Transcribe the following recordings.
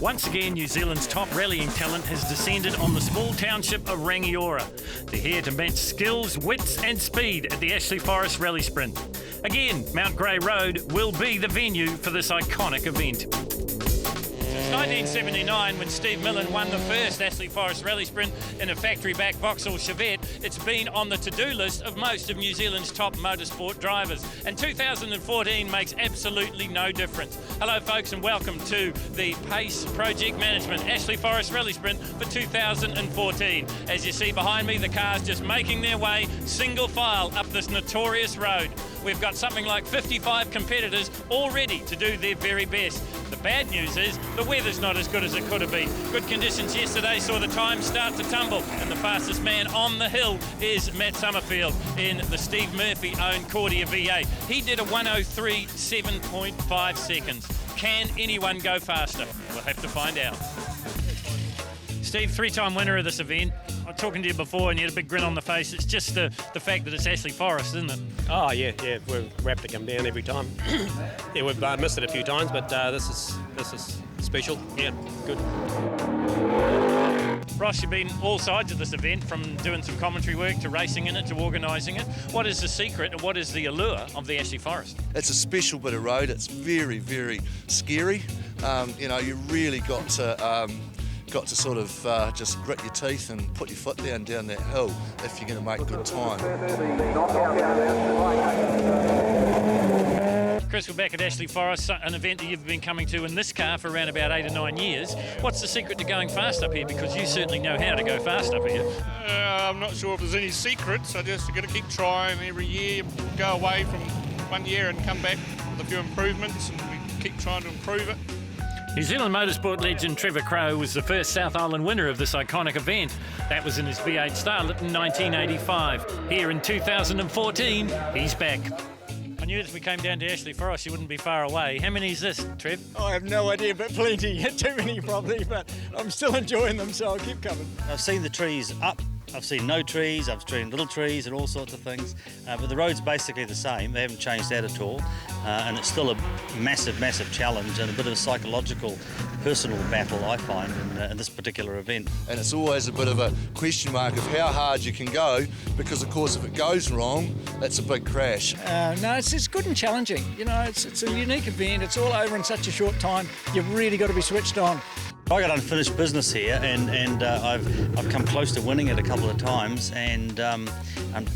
Once again, New Zealand's top rallying talent has descended on the small township of Rangiora. They're here to match skills, wits and speed at the Ashley Forest Rally Sprint. Again, Mount Grey Road will be the venue for this iconic event. Since 1979, when Steve Millen won the first Ashley Forest Rally Sprint in a factory-backed Vauxhall Chevette, it's been on the to-do list of most of New Zealand's top motorsport drivers. And 2014 makes absolutely no difference. Hello, folks, and welcome to the PACE Project Management Ashley Forest Rally Sprint for 2014. As you see behind me, the cars just making their way single file up this notorious road. We've got something like 55 competitors all ready to do their very best. The bad news is the weather's not as good as it could have been. Good conditions yesterday saw the time start to tumble, and the fastest man on the hill is Matt Summerfield in the Steve Murphy-owned Cordia V8. He did a 1:03 7.5 seconds. Can anyone go faster? We'll have to find out. Steve, three-time winner of this event. I was talking to you before and you had a big grin on the face. It's just the fact that it's Ashley Forest, isn't it? Oh, yeah, we're wrapped to come down every time. Yeah, we've missed it a few times, but this is special. Yeah, good. Ross, you've been all sides of this event, from doing some commentary work to racing in it to organising it. What is the secret and what is the allure of the Ashley Forest? It's a special bit of road. It's very, very scary. You really got to sort of just grit your teeth and put your foot down that hill if you're going to make good time. Chris, we're back at Ashley Forest, an event that you've been coming to in this car for around about 8 or 9 years. What's the secret to going fast up here? Because you certainly know how to go fast up here. I'm not sure if there's any secrets. I just got to keep trying every year, go away from 1 year and come back with a few improvements, and we keep trying to improve it. New Zealand motorsport legend Trevor Crowe was the first South Island winner of this iconic event. That was in his V8 Starlet in 1985. Here in 2014, he's back. I knew if we came down to Ashley Forest, you wouldn't be far away. How many is this, Trev? I have no idea, but plenty. Too many probably, but I'm still enjoying them, so I'll keep coming. I've seen the trees up. I've seen no trees, I've seen little trees and all sorts of things, but the road's basically the same. They haven't changed that at all, and it's still a massive, massive challenge and a bit of a psychological, personal battle, I find, in this particular event. And it's always a bit of a question mark of how hard you can go, because of course if it goes wrong, that's a big crash. No, it's good and challenging. You know, it's a unique event. It's all over in such a short time. You've really got to be switched on. I got unfinished business here, and I've come close to winning it a couple of times, and I'm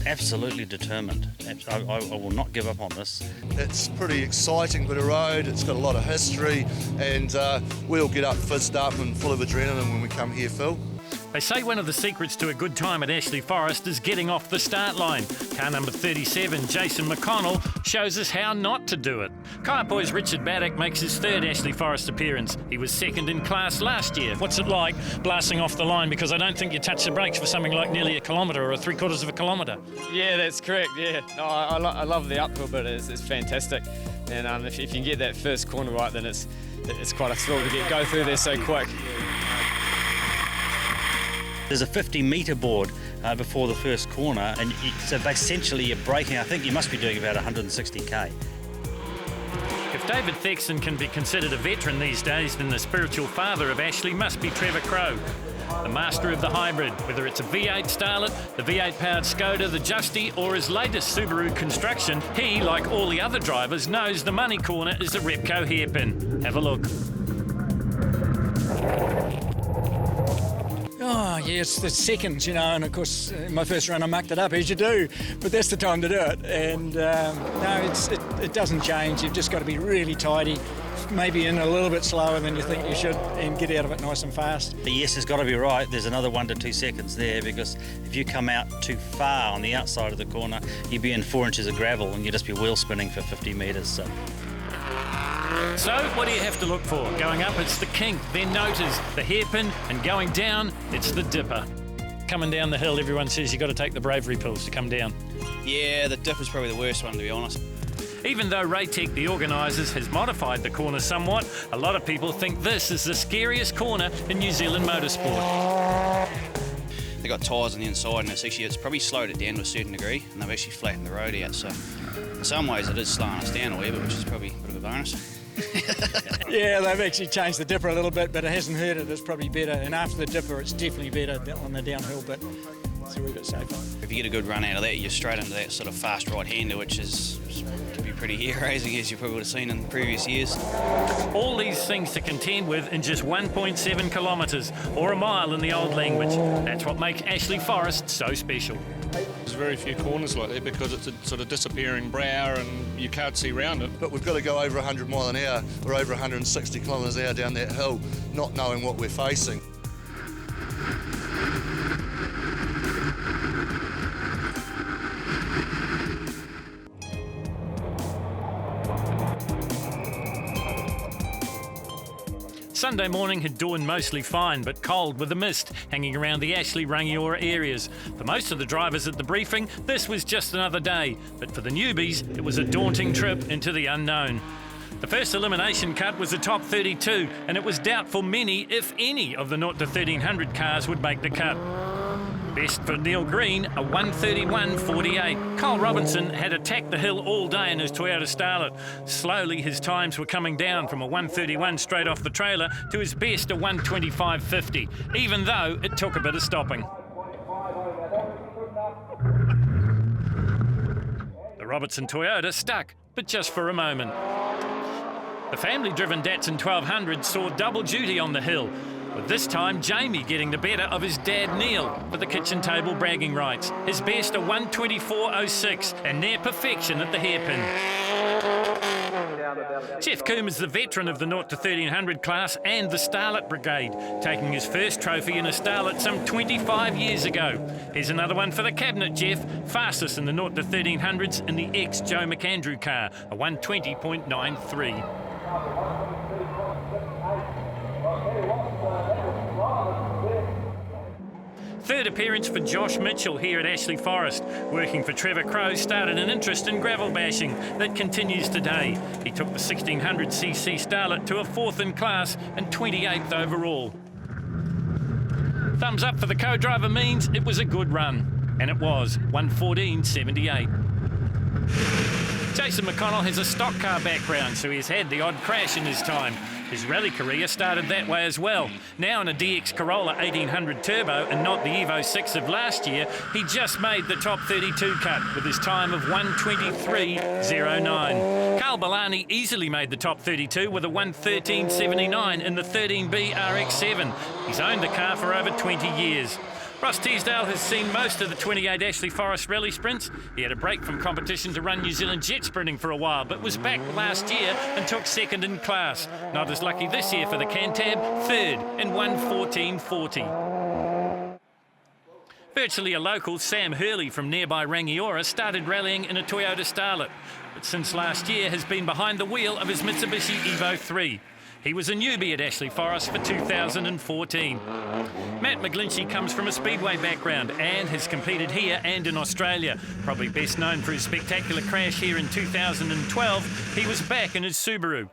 absolutely determined. I will not give up on this. It's pretty exciting bit of road. It's got a lot of history, and we'll get up fizzed up and full of adrenaline when we come here, Phil. They say one of the secrets to a good time at Ashley Forest is getting off the start line. Car number 37, Jason McConnell, shows us how not to do it. Kaiapoi's Richard Baddock makes his third Ashley Forest appearance. He was second in class last year. What's it like blasting off the line? Because I don't think you touch the brakes for something like nearly a kilometre or 3/4 of a kilometre. Yeah, that's correct, yeah. No, I love the uphill bit, it's fantastic. And if you can get that first corner right, then it's quite a thrill to go through there so quick. There's a 50-metre board before the first corner, and so essentially you're braking. I think you must be doing about 160k. If David Thexton can be considered a veteran these days, then the spiritual father of Ashley must be Trevor Crowe, the master of the hybrid. Whether it's a V8 Starlet, the V8-powered Skoda, the Justy, or his latest Subaru construction, he, like all the other drivers, knows the money corner is the Repco hairpin. Have a look. Oh, yeah, it's the seconds, you know, and of course, in my first run I mucked it up, as you do, but that's the time to do it. And no, it doesn't change. You've just got to be really tidy, maybe in a little bit slower than you think you should, and get out of it nice and fast. Yes, it's got to be right. There's another 1 to 2 seconds there, because if you come out too far on the outside of the corner, you'd be in 4 inches of gravel and you'd just be wheel spinning for 50 metres. So, what do you have to look for? Going up, it's the kink, then noters, the hairpin, and going down, it's the dipper. Coming down the hill, everyone says you've got to take the bravery pills to come down. Yeah, the dipper's probably the worst one, to be honest. Even though Raytech, the organisers, has modified the corner somewhat, a lot of people think this is the scariest corner in New Zealand motorsport. They've got tyres on the inside, and it's probably slowed it down to a certain degree, and they've actually flattened the road out, so in some ways it is slowing us down a wee bit, which is probably a bit of a bonus. Yeah, Yeah, they've actually changed the dipper a little bit, but it hasn't hurt it. It's probably better. And after the dipper, it's definitely better on the downhill bit. It's a wee bit safer. If you get a good run out of that, you're straight into that sort of fast right-hander, which can be pretty hair-raising, as you probably would have seen in previous years. All these things to contend with in just 1.7 kilometres, or a mile in the old language. That's what makes Ashley Forest so special. There's very few corners like that because it's a sort of disappearing brow and you can't see round it. But we've got to go over 100 mile an hour or over 160 kilometres an hour down that hill, not knowing what we're facing. Sunday morning had dawned mostly fine, but cold with a mist hanging around the Ashley Rangiora areas. For most of the drivers at the briefing, this was just another day, but for the newbies, it was a daunting trip into the unknown. The first elimination cut was the top 32, and it was doubtful many, if any, of the 0 to 1300 cars would make the cut. Best for Neil Green, a 1:31.48. Cole Robinson had attacked the hill all day in his Toyota Starlet. Slowly, his times were coming down from a 1:31 straight off the trailer to his best, a 1:25.50, even though it took a bit of stopping. The Robertson Toyota stuck, but just for a moment. The family-driven Datsun 1200 saw double duty on the hill, with this time Jamie getting the better of his dad Neil for the kitchen table bragging rights. His best, a 1:24.06, and near perfection at the hairpin. Jeff Coombs is the veteran of the 0 to 1300 class and the Starlet Brigade, taking his first trophy in a Starlet some 25 years ago. Here's another one for the cabinet, Jeff, fastest in the 0 to 1300s in the ex-Joe McAndrew car, a 1:20.93. Third appearance for Josh Mitchell here at Ashley Forest. Working for Trevor Crowe started an interest in gravel bashing that continues today. He took the 1600cc Starlet to a 4th in class and 28th overall. Thumbs up for the co-driver means it was a good run. And it was, 1:14.78. Jason McConnell has a stock car background, so he's had the odd crash in his time. His rally career started that way as well. Now in a DX Corolla 1800 Turbo and not the Evo 6 of last year, he just made the top 32 cut with his time of 1:23.09. Carl Bellani easily made the top 32 with a 1:13.79 in the 13B RX-7. He's owned the car for over 20 years. Ross Teasdale has seen most of the 28 Ashley Forest rally sprints. He had a break from competition to run New Zealand jet sprinting for a while, but was back last year and took 2nd in class. Not as lucky this year for the Cantab, 3rd in 1:14.40. Virtually a local, Sam Hurley from nearby Rangiora started rallying in a Toyota Starlet, but since last year has been behind the wheel of his Mitsubishi Evo 3. He was a newbie at Ashley Forest for 2014. Matt McGlinchey comes from a speedway background and has competed here and in Australia. Probably best known for his spectacular crash here in 2012. He was back in his Subaru.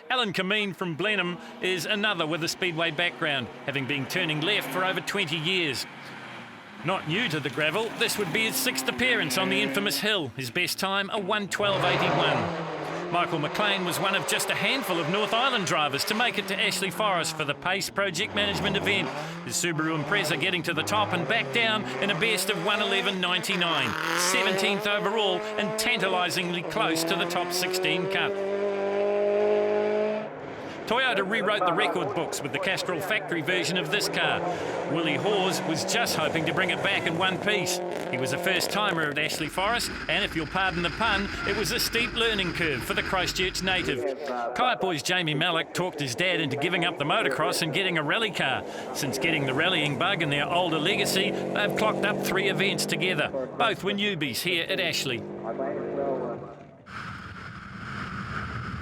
Alan Kameen from Blenheim is another with a speedway background, having been turning left for over 20 years. Not new to the gravel, this would be his 6th appearance on the infamous hill. His best time, a 1:12.81. Michael McLean was one of just a handful of North Island drivers to make it to Ashley Forest for the PACE Project Management event. His Subaru Impreza getting to the top and back down in a best of 1:11.99, 17th overall and tantalisingly close to the top 16 cut. Toyota rewrote the record books with the Castrol factory version of this car. Willie Hawes was just hoping to bring it back in one piece. He was a first-timer at Ashley Forest, and if you'll pardon the pun, it was a steep learning curve for the Christchurch native. Kaiapoi's Jamie Mallock talked his dad into giving up the motocross and getting a rally car. Since getting the rallying bug in their older legacy, they've clocked up 3 events together. Both were newbies here at Ashley.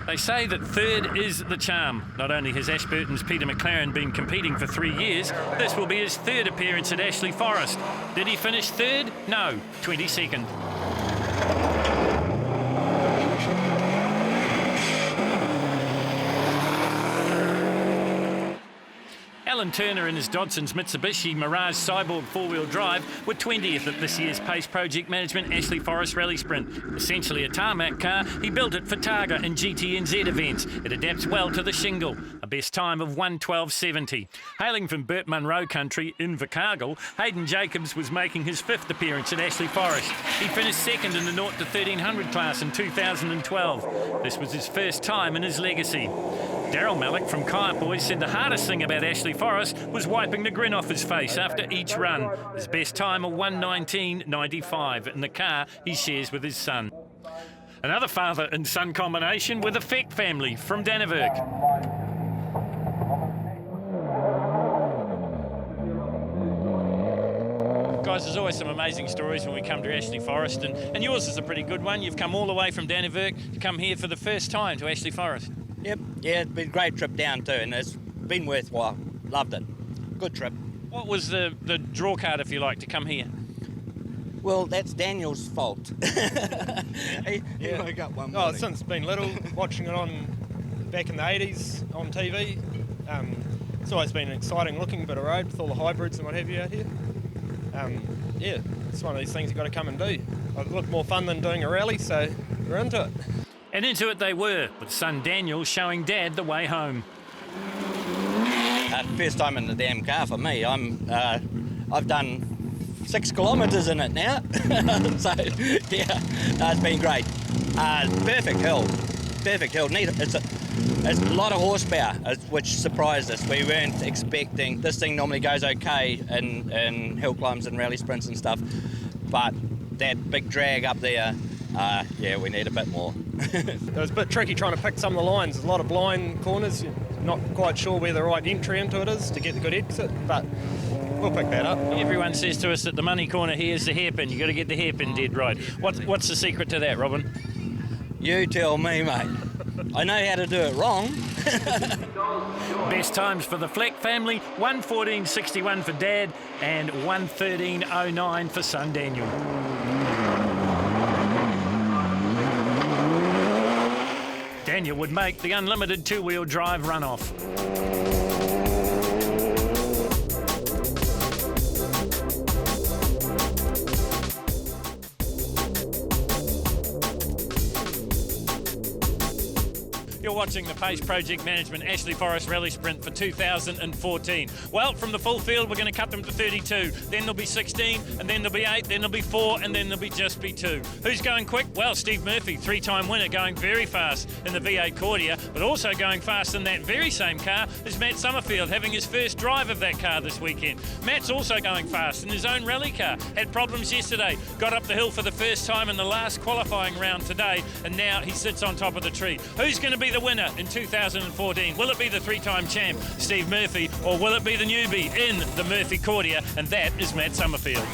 They say that 3rd is the charm. Not only has Ashburton's Peter McLaren been competing for 3 years, this will be his 3rd appearance at Ashley Forest. Did he finish 3rd? No, 22nd. Alan Turner and his Dodson's Mitsubishi Mirage Cyborg four-wheel drive were 20th at this year's Pace Project Management Ashley Forest Rally Sprint. Essentially a tarmac car, he built it for Targa and GTNZ events. It adapts well to the shingle. A best time of 1:12.70. Hailing from Burt Munro country in Invercargill, Hayden Jacobs was making his 5th appearance at Ashley Forest. He finished 2nd in the 0 to 1300 class in 2012. This was his first time in his legacy. Daryl Malik from Kayak Boys said the hardest thing about Ashley Forest was wiping the grin off his face after each run. His best time of 1:19.95 in the car he shares with his son. Another father and son combination with the Feck family from Dannevirke. Guys, there's always some amazing stories when we come to Ashley Forest, and yours is a pretty good one. You've come all the way from Dannevirke to come here for the first time to Ashley Forest. Yep, yeah, it's been a great trip down too, and it's been worthwhile. Loved it. Good trip. What was the draw card, if you like, to come here? Well, that's Daniel's fault. he woke up one morning. Since been little, watching it on back in the 80s on TV. It's always been an exciting looking bit of road with all the hybrids and what have you out here. Yeah, it's one of these things you've got to come and do. It looked more fun than doing a rally, so we're into it. And into it they were, with son Daniel showing Dad the way home. First time in the damn car for me. I've done 6 kilometres in it now. So, yeah, it's been great. Perfect hill. Perfect hill. Neat. It's a lot of horsepower, which surprised us. We weren't expecting. This thing normally goes okay in hill climbs and rally sprints and stuff, but that big drag up there, yeah, we need a bit more. It was a bit tricky trying to pick some of the lines. There's a lot of blind corners. You're not quite sure where the right entry into it is to get the good exit, but we'll pick that up. Everyone says to us that the money corner here is the hairpin. You've got to get the hairpin dead right. What's the secret to that, Robin? You tell me, mate. I know how to do it wrong. Best times for the Fleck family, 1:14.61 for Dad and 1:13.09 for son Daniel. Daniel would make the unlimited two-wheel drive runoff. You're watching the Pace Project Management Ashley Forest Rally Sprint for 2014. Well, from the full field, we're going to cut them to 32. Then there'll be 16, and then there'll be 8, then there'll be 4, and then there'll be just be 2. Who's going quick? Well, Steve Murphy, 3-time winner, going very fast in the V8 Cordia, but also going fast in that very same car is Matt Summerfield, having his first drive of that car this weekend. Matt's also going fast in his own rally car. Had problems yesterday, got up the hill for the first time in the last qualifying round today, and now he sits on top of the tree. Who's going to be the winner in 2014? Will it be the 3-time champ, Steve Murphy, or will it be the newbie in the Murphy Cordia? And that is Matt Summerfield.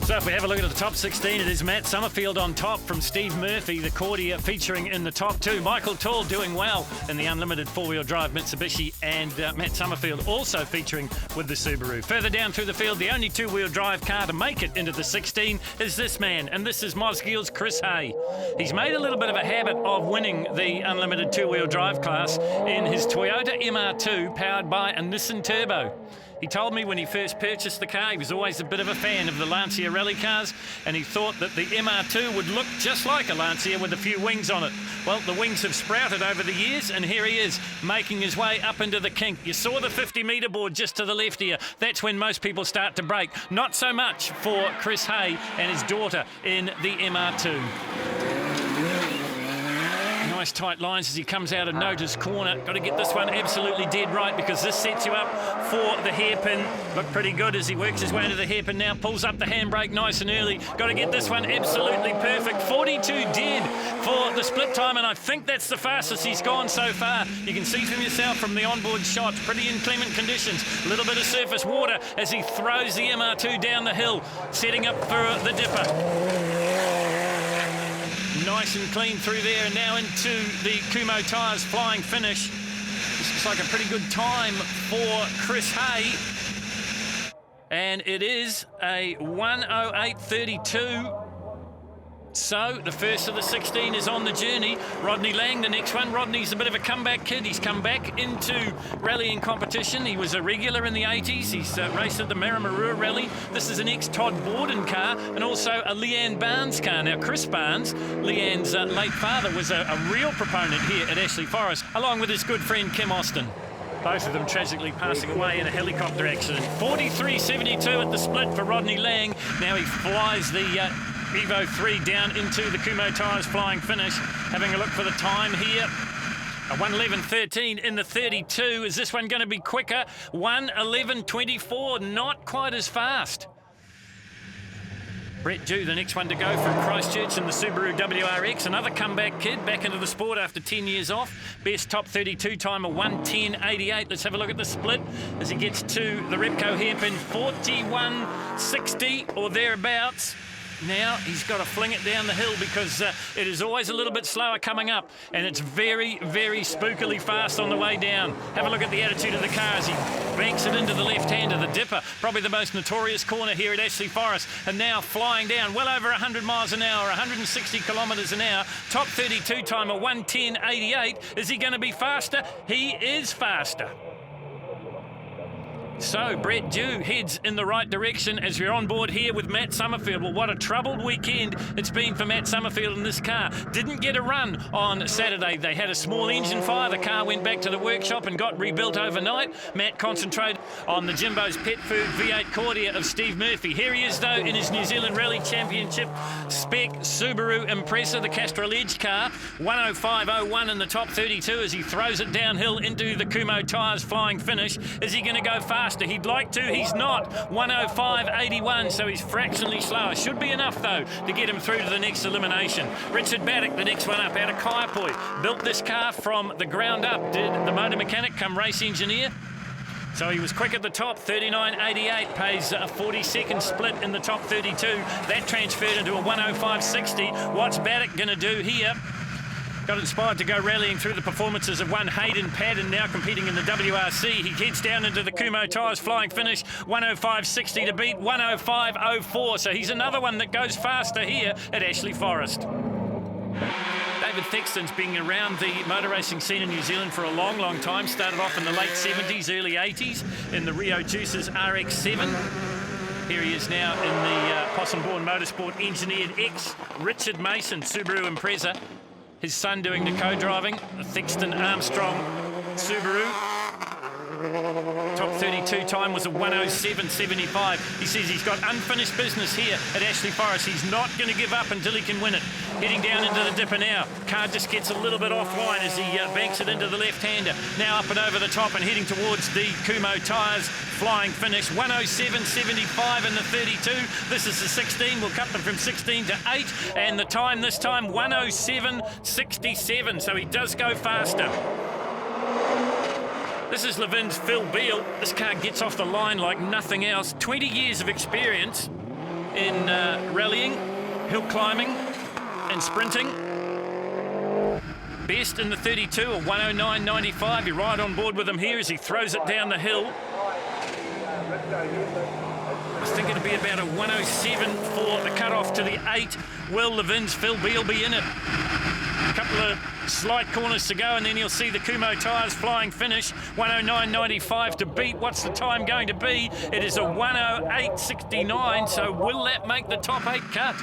So if we have a look at the top 16, it is Matt Summerfield on top from Steve Murphy, the Cordia featuring in the top 2. Michael Tall doing well in the unlimited four-wheel drive Mitsubishi, and Matt Summerfield also featuring with the Subaru. Further down through the field, the only two-wheel drive car to make it into the 16 is this man, and this is Mosgill's Chris Hay. He's made a little bit of a habit of winning the unlimited two-wheel drive class in his Toyota MR2 powered by a Nissan Turbo. He told me when he first purchased the car, he was always a bit of a fan of the Lancia rally cars, and he thought that the MR2 would look just like a Lancia with a few wings on it. Well, the wings have sprouted over the years, and here he is, making his way up into the kink. You saw the 50-metre board just to the left here. That's when most people start to brake. Not so much for Chris Hay and his daughter in the MR2. Nice tight lines as he comes out of Nota's corner. Got to get this one absolutely dead right, because this sets you up for the hairpin. Look pretty good as he works his way into the hairpin now. Pulls up the handbrake nice and early. Got to get this one absolutely perfect. 42 dead for the split time, and I think that's the fastest he's gone so far. You can see from yourself from the onboard shot, pretty inclement conditions. A little bit of surface water as he throws the MR2 down the hill, setting up for the dipper. Nice and clean through there, and now into the Kumo Tyres flying finish. This looks like a pretty good time for Chris Hay. And it is a 1:08.32. So the first of the 16 is on the journey. Rodney Lang, the next one. Rodney's a bit of a comeback kid. He's come back into rallying competition. He was a regular in the 80s. He's raced at the Maramarua Rally. This is an ex-Todd Borden car and also a Leanne Barnes car. Now, Chris Barnes, Leanne's late father, was a real proponent here at Ashley Forest, along with his good friend Kim Austin. Both of them tragically passing away in a helicopter accident. 43.72 at the split for Rodney Lang. Now he flies the Evo 3 down into the Kumho Tyres flying finish. Having a look for the time here. A 1:11.13 in the 32. Is this one going to be quicker? 1:11.24, not quite as fast. Brett Dew, the next one to go from Christchurch in the Subaru WRX. Another comeback kid back into the sport after 10 years off. Best top 32 timer, 1:10.88. Let's have a look at the split as he gets to the Repco hairpin, 41.60 or thereabouts. Now he's got to fling it down the hill because it is always a little bit slower coming up, and it's very, very spookily fast on the way down. Have a look at the attitude of the car as he banks it into the left-hander, the Dipper, probably the most notorious corner here at Ashley Forest, and now flying down well over 100 miles an hour, 160 kilometres an hour. Top 32 timer, 1:10.88. Is he going to be faster? He is faster. So Brett Dew heads in the right direction as we're on board here with Matt Summerfield. Well, what a troubled weekend it's been for Matt Summerfield in this car. Didn't get a run on Saturday. They had a small engine fire. The car went back to the workshop and got rebuilt overnight. Matt concentrated on the Jimbo's Pet Food V8 Cordia of Steve Murphy. Here he is, though, in his New Zealand Rally Championship spec Subaru Impreza, the Castrol Edge car. 1:05.01 in the top 32 as he throws it downhill into the Kumho Tyres flying finish. Is he going to go fast? He'd like to, he's not. 1:05.81, so he's fractionally slower. Should be enough, though, to get him through to the next elimination. Richard Baddock, the next one up, out of Kaiapoi. Built this car from the ground up. Did the motor mechanic come race engineer? So he was quick at the top, 39.88, pays a 40-second split in the top 32. That transferred into a 1:05.60. What's Baddock going to do here? Got inspired to go rallying through the performances of one Hayden Padden, now competing in the WRC. He heads down into the Kumho Tyres flying finish, 1:05.60 to beat 1:05.04. So he's another one that goes faster here at Ashley Forest. David Thexton's been around the motor racing scene in New Zealand for a long, long time. Started off in the late 70s, early 80s in the Rio Juices RX-7. Here he is now in the Possum-born Motorsport engineered X Richard Mason Subaru Impreza. His son doing the co-driving, the Thexton Armstrong Subaru. Top 32 time was a 1:07.75. He says he's got unfinished business here at Ashley Forest. He's not going to give up until he can win it. Heading down into the Dipper now. Car just gets a little bit offline as he banks it into the left-hander. Now up and over the top and heading towards the Kumho Tyres flying finish. 1:07.75 in the 32. This is the 16. We'll cut them from 16 to 8. And the time this time, 1:07.67. So he does go faster. This is Levin's Phil Beale. This car gets off the line like nothing else. 20 years of experience in rallying, hill climbing and sprinting. Best in the 32, a 1:09.95. You're right on board with him here as he throws it down the hill. I was thinking it'd be about a 1:07 for the cut-off to the 8. Will Levin's Phil Beale be in it? A couple of slight corners to go and then you'll see the Kumho Tyres flying finish. 1:09.95 to beat. What's the time going to be? It is a 1:08.69, so will that make the top 8 cut?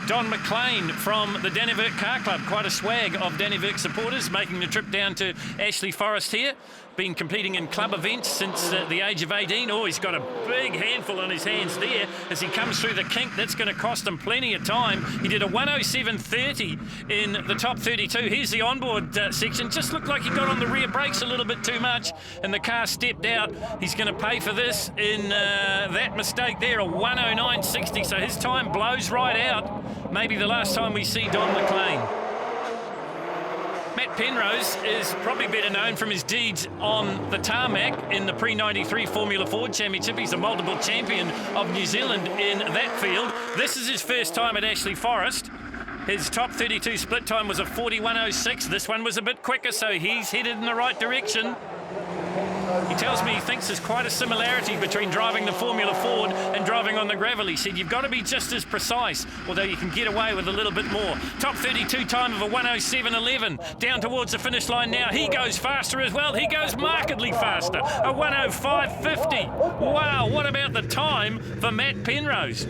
Don McLean from the Dannevirke Car Club. Quite a swag of Dannevirke supporters making the trip down to Ashley Forest here. Been competing in club events since the age of 18. Oh, he's got a big handful on his hands there as he comes through the kink. That's going to cost him plenty of time. He did a 1:07.30 in the top 32. Here's the onboard section. Just looked like he got on the rear brakes a little bit too much and the car stepped out. He's going to pay for this in that mistake there, a 1:09.60. So his time blows right out. Maybe the last time we see Don McLean. Matt Penrose is probably better known from his deeds on the tarmac in the pre-93 Formula Ford Championship. He's a multiple champion of New Zealand in that field. This is his first time at Ashley Forest. His top 32 split time was a 41.06. This one was a bit quicker, so he's headed in the right direction. He tells me he thinks there's quite a similarity between driving the Formula Ford and driving on the gravel. He said you've got to be just as precise, although you can get away with a little bit more. Top 32 time of a 1:07.11. Down towards the finish line now. He goes faster as well. He goes markedly faster. A 1:05.50. Wow, what about the time for Matt Penrose?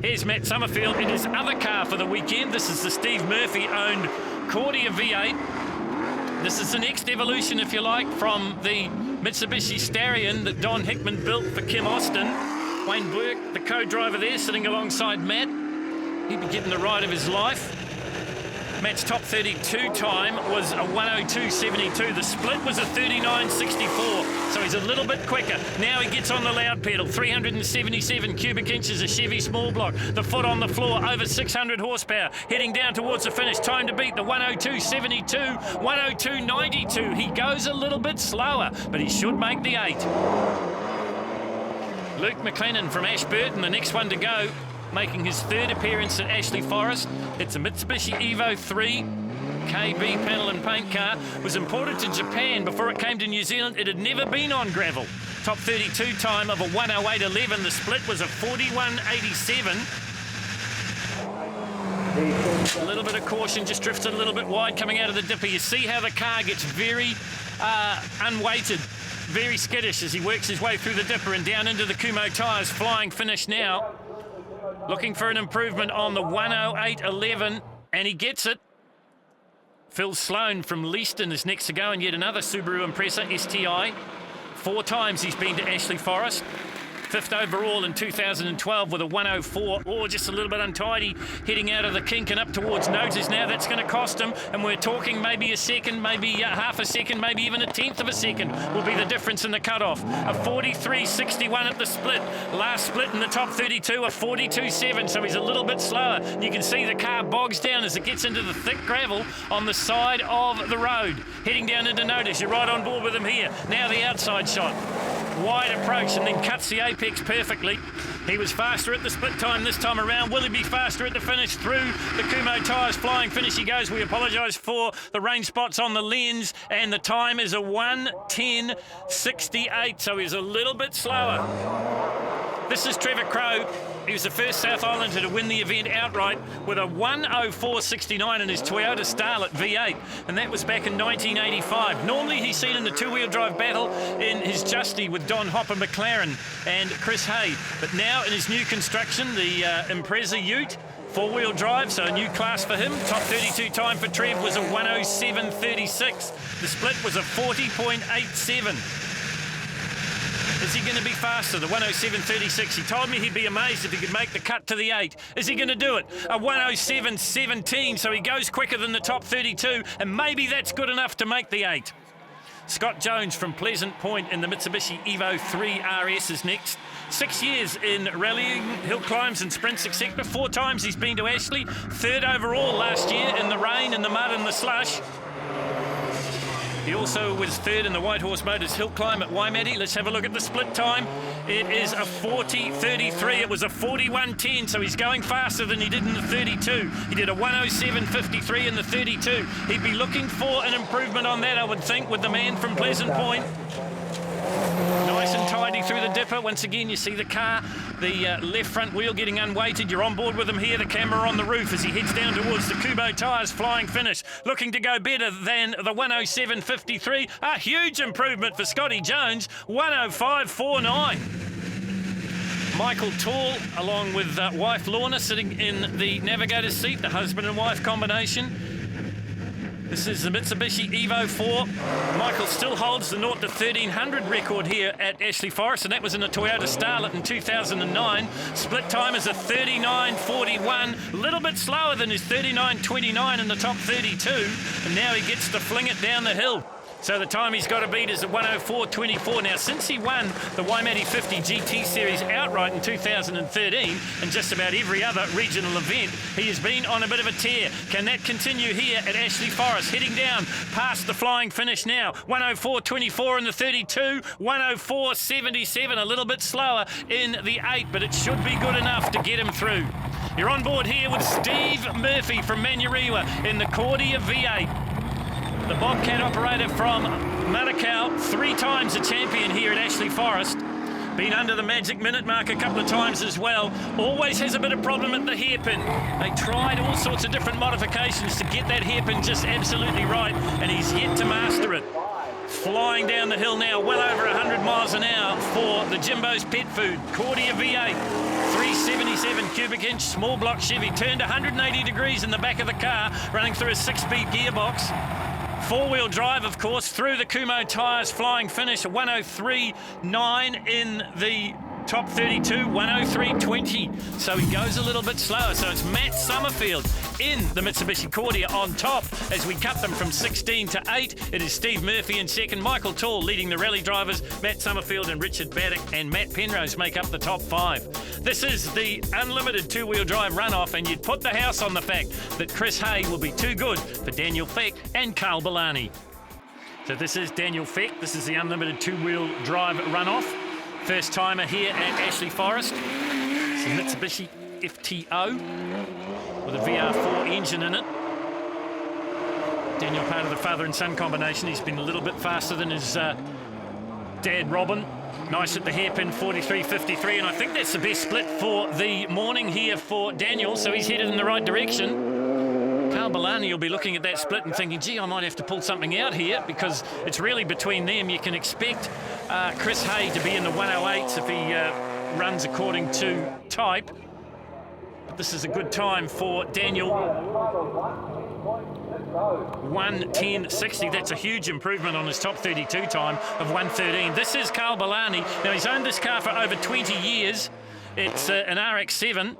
Here's Matt Summerfield in his other car for the weekend. This is the Steve Murphy-owned Cordia V8. This is the next evolution, if you like, from the Mitsubishi Starion that Don Hickman built for Kim Austin. Wayne Burke, the co-driver there, sitting alongside Matt. He'd be getting the ride of his life. Matt's top 32 time was a 1:02.72. The split was a 39.64, so he's a little bit quicker. Now he gets on the loud pedal. 377 cubic inches of Chevy small block. The foot on the floor, over 600 horsepower. Heading down towards the finish. Time to beat the 1:02.72, 1:02.92. He goes a little bit slower, but he should make the 8. Luke McLennan from Ashburton, the next one to go, making his third appearance at Ashley Forest. It's a Mitsubishi Evo 3 KB panel and paint car. Was imported to Japan before it came to New Zealand. It had never been on gravel. Top 32 time of a 1:08.11. The split was a 41.87. A little bit of caution, just drifted a little bit wide coming out of the dipper. You see how the car gets very unweighted, very skittish as he works his way through the dipper and down into the Kumho tyres. Flying finish now. Looking for an improvement on the 1:08.11, and he gets it. Phil Sloan from Leaston is next to go, and yet another Subaru Impreza STI. 4 times he's been to Ashley Forest. 5th overall in 2012 with a 1:04, or just a little bit untidy, heading out of the kink and up towards noses now. That's going to cost him, and we're talking maybe a second, maybe half a second, maybe even a tenth of a second will be the difference in the cutoff. A 43.61 at the split. Last split in the top 32, a 42.7, so he's a little bit slower. You can see the car bogs down as it gets into the thick gravel on the side of the road. Heading down into notice, you're right on board with him here. Now the outside shot. Wide approach and then cuts the apex perfectly. He was faster at the split time this time around. Will he be faster at the finish? Through the Kumho tyres, flying finish he goes. We apologise for the rain spots on the lens, and the time is a 1:10.68, so he's a little bit slower. This is Trevor Crowe. He was the first South Islander to win the event outright with a 1:04.69 in his Toyota Starlet V8, and that was back in 1985. Normally he's seen in the two-wheel drive battle in his Justy with Don Hopper McLaren and Chris Hay, but now in his new construction, the Impreza Ute, 4-wheel drive, so a new class for him. Top 32 time for Trev was a 1:07.36. The split was a 40.87. Is he going to be faster? The 1:07.36. He told me he'd be amazed if he could make the cut to the 8. Is he going to do it? A 1:07.17, so he goes quicker than the top 32, and maybe that's good enough to make the 8. Scott Jones from Pleasant Point in the Mitsubishi Evo 3 RS is next. 6 years in rallying, hill climbs and sprints, etc. 4 times he's been to Ashley. 3rd overall last year in the rain, in the mud and the slush. He also was 3rd in the White Horse Motors hill climb at Waimate. Let's have a look at the split time. It is a 40.33. It was a 41.10, so he's going faster than he did in the 32. He did a 1:07.53 in the 32. He'd be looking for an improvement on that, I would think, with the man from Pleasant Point. Nice and tidy through the dipper. Once again, you see the car, the left front wheel getting unweighted. You're on board with him here. The camera on the roof as he heads down towards the Kumho tyres. Flying finish. Looking to go better than the 1:07.53. A huge improvement for Scotty Jones. 1:05.49. Michael Tall, along with wife Lorna, sitting in the navigator's seat, the husband and wife combination. This is the Mitsubishi Evo 4. Michael still holds the 0 to 1300 record here at Ashley Forest, and that was in a Toyota Starlet in 2009. Split time is a 39.41, a little bit slower than his 39.29 in the top 32, and now he gets to fling it down the hill. So the time he's got to beat is at 1:04.24. Now, since he won the Waimate 50 GT Series outright in 2013 and just about every other regional event, he has been on a bit of a tear. Can that continue here at Ashley Forest? Heading down past the flying finish now. 1:04.24 in the 32, 1:04.77, a little bit slower in the 8, but it should be good enough to get him through. You're on board here with Steve Murphy from Manurewa in the Cordia V8. The Bobcat operator from Manukau, 3 times a champion here at Ashley Forest. Been under the magic minute mark a couple of times as well. Always has a bit of problem at the hairpin. They tried all sorts of different modifications to get that hairpin just absolutely right, and he's yet to master it. Flying down the hill now, well over 100 miles an hour for the Jimbo's Pet Food. Cordia V8, 377 cubic inch, small block Chevy, turned 180 degrees in the back of the car, running through a 6-speed gearbox. 4-wheel drive, of course, through the Kumho tyres, flying finish, 103.9 in the top 32, 103.20. So he goes a little bit slower. So it's Matt Summerfield in the Mitsubishi Cordia on top as we cut them from 16 to 8. It is Steve Murphy in second, Michael Tall leading the rally drivers, Matt Summerfield and Richard Baddock and Matt Penrose make up the top 5. This is the unlimited 2-wheel drive runoff, and you'd put the house on the fact that Chris Hay will be too good for Daniel Feck and Carl Bellani. So this is Daniel Feck. This is the unlimited 2-wheel drive runoff. First timer here at Ashley Forest. It's a Mitsubishi FTO with a VR4 engine in it. Daniel, part of the father and son combination. He's been a little bit faster than his dad, Robin. Nice at the hairpin, 43.53, and I think that's the best split for the morning here for Daniel, so he's headed in the right direction. Carl Bellani will be looking at that split and thinking, gee, I might have to pull something out here, because it's really between them. You can expect Chris Hay to be in the 108s if he runs according to type. But this is a good time for Daniel. 1:10.60. That's a huge improvement on his top 32 time of 1:13. This is Carl Bellani. Now, he's owned this car for over 20 years. It's an RX-7.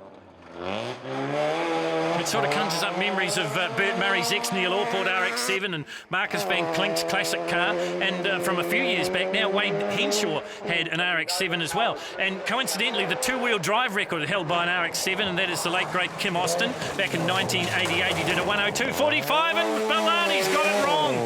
It sort of conjures up memories of Bert Murray's ex-Neil Orport RX-7 and Marcus van Klink's classic car, and from a few years back now, Wade Henshaw had an RX-7 as well. And coincidentally, the 2-wheel drive record held by an RX-7, and that is the late great Kim Austin. Back in 1988, he did a 102.45, and Bellani's got it wrong.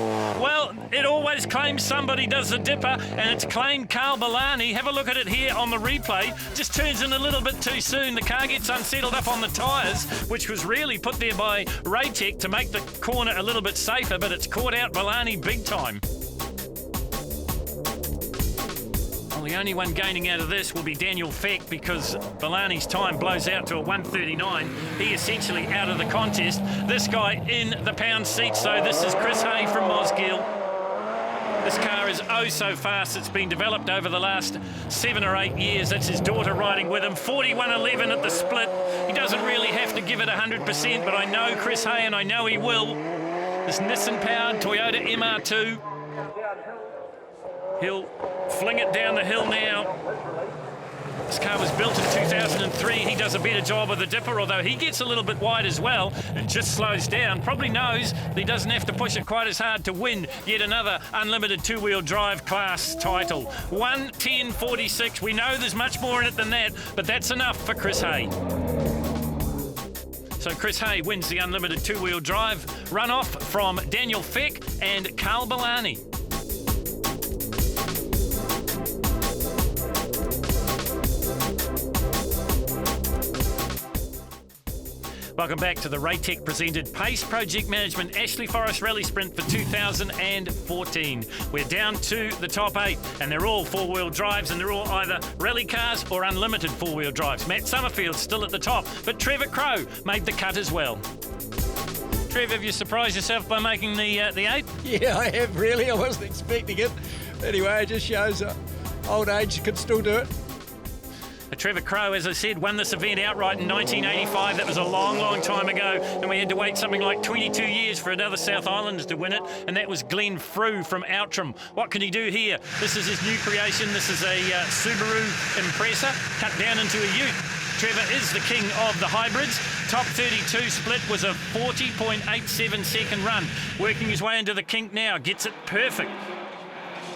Well, it always claims somebody does the dipper, and it's claimed Carl Bellani. Have a look at it here on the replay. Just turns in a little bit too soon. The car gets unsettled up on the tyres, which was really put there by Raytech to make the corner a little bit safer, but it's caught out Bellani big time. Well, the only one gaining out of this will be Daniel Feck, because Bellani's time blows out to a 1:39. He essentially out of the contest. This guy in the pound seat, so this is Chris Hay from Mosgiel. This car is oh so fast. It's been developed over the last 7 or 8 years. That's his daughter riding with him. 41.11 at the split. He doesn't really have to give it 100%, but I know Chris Hay, and I know he will. This Nissan-powered Toyota MR2. He'll fling it down the hill now. This car was built in 2003. He does a better job of the dipper, although he gets a little bit wide as well and just slows down. Probably knows that he doesn't have to push it quite as hard to win yet another unlimited 2-wheel drive class title. 1:10.46. We know there's much more in it than that, but that's enough for Chris Hay. So Chris Hay wins the unlimited 2-wheel drive runoff from Daniel Feck and Carl Bellani. Welcome back to the Raytech presented Pace Project Management Ashley Forest Rally Sprint for 2014. We're down to the top 8, and they're all 4-wheel drives, and they're all either rally cars or unlimited 4-wheel drives. Matt Summerfield's still at the top, but Trevor Crow made the cut as well. Trevor, have you surprised yourself by making the 8? Yeah, I have, really. I wasn't expecting it. Anyway, it just shows old age can still do it. Trevor Crow, as I said, won this event outright in 1985. That was a long, long time ago, and we had to wait something like 22 years for another South Islanders to win it, and that was Glenn Frew from Outram. What can he do here? This is his new creation. This is a Subaru Impreza cut down into a ute. Trevor is the king of the hybrids. Top 32 split was a 40.87 second run. Working his way into the kink now, gets it perfect.